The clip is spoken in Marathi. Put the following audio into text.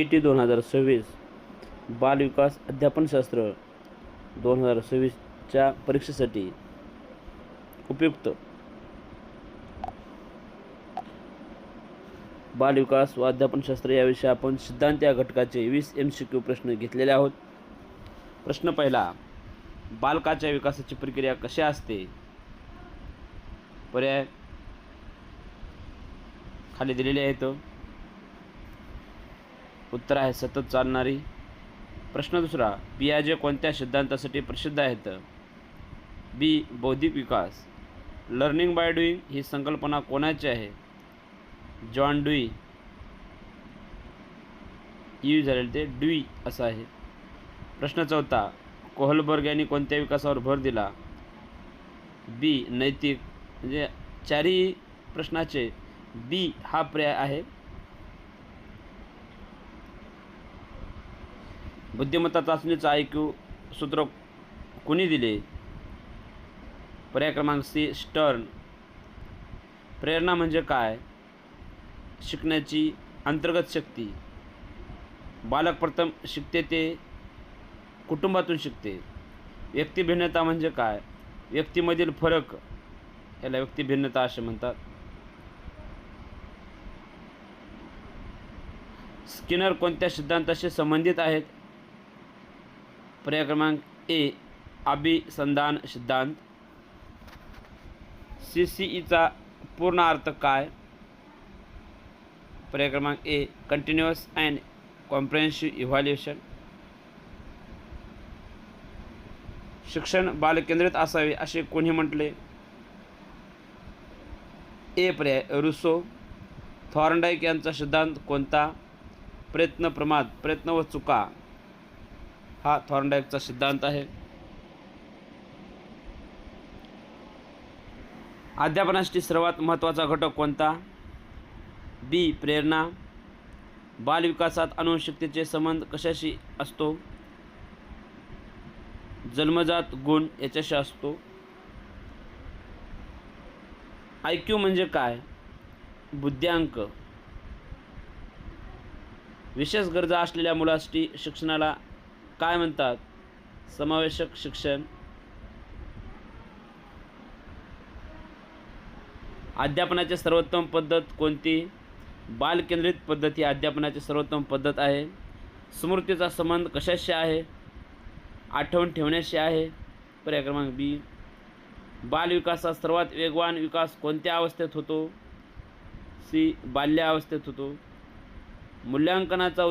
टी 2026 बालविकास अध्यापनशास्त्र 2026च्या परीक्षेसाठी उपयुक्त बालविकास व अध्यापनशास्त्र याविषयी आपण सिद्धांत या घटकाचे 20 MCQ प्रश्न घेतलेले आहोत. प्रश्न पहिला, बालकाच्या विकासाची प्रक्रिया कशी असते? पर्याय खाली दिलेले आहेत. उत्तर आहे सतत चालणारी. प्रश्न दुसरा, पियाजे कोणत्या सिद्धांतासाठी प्रसिद्ध आहेत? बी. बौद्धिक विकास. लर्निंग बाय डुईंग ही संकल्पना कोणाची आहे? John dewy. यूज झालेले ते ड्यूई असं आहे. प्रश्न चौथा, कोहलबर्ग यांनी कोणत्या विकासावर भर दिला? बी. नैतिक. म्हणजे चारही प्रश्नाचे बी हा पर्याय आहे. बुद्धिमत्ता चाचणीचा IQ सूत्र कोणी दिले? पर्याय क्रमांक सी. स्टर्न. प्रेरणा म्हणजे काय? शिकण्याची अंतर्गत शक्ती. बालक प्रथम शिकते ते कुटुंबातून शिकते. व्यक्तिभिन्नता म्हणजे काय? व्यक्तीमधील फरक याला व्यक्तिभिन्नता असे म्हणतात. स्किनर कोणत्या सिद्धांताशी संबंधित आहेत? पर्याय क्रमांक ए. अभिसंधान सिद्धांत. CCEचा पूर्ण अर्थ काय? पर्याय क्रमांक A. Continuous and comprehensive evaluation. शिक्षण बालकेंद्रित असावे असे कोणी म्हटले? ए पर्याय रुसो. थॉर्नडाईक यांचा सिद्धांत कोणता? प्रयत्न प्रमाद, प्रयत्न व चुका हा थॉर्नडाईकचा सिद्धांत आहे. अध्यापनासाठी सर्वात महत्त्वाचा घटक कोणता? बी. प्रेरणा. बालविकासात अनुवंशिकतेचे संबंध कशाशी असतो? जन्मजात गुण याच्याशी असतो. IQ म्हणजे काय? बुद्ध्यांक. विशेष गरजा असलेल्या मुलासाठी शिक्षणाला काय म्हणतात? समावेशक शिक्षण. अध्यापनाची सर्वोत्तम पद्धत कोणती? बालकेंद्रित पद्धत ही अध्यापनाची सर्वोत्तम पद्धत आहे. स्मृतीचा संबंध कशाशी आहे? आठवण ठेवण्याशी आहे. पर्याय क्रमांक बी. बालविकासात सर्वात वेगवान विकास कोणत्या अवस्थेत होतो? सी. बाल्यावस्थेत होतो. मूल्यांकनाचा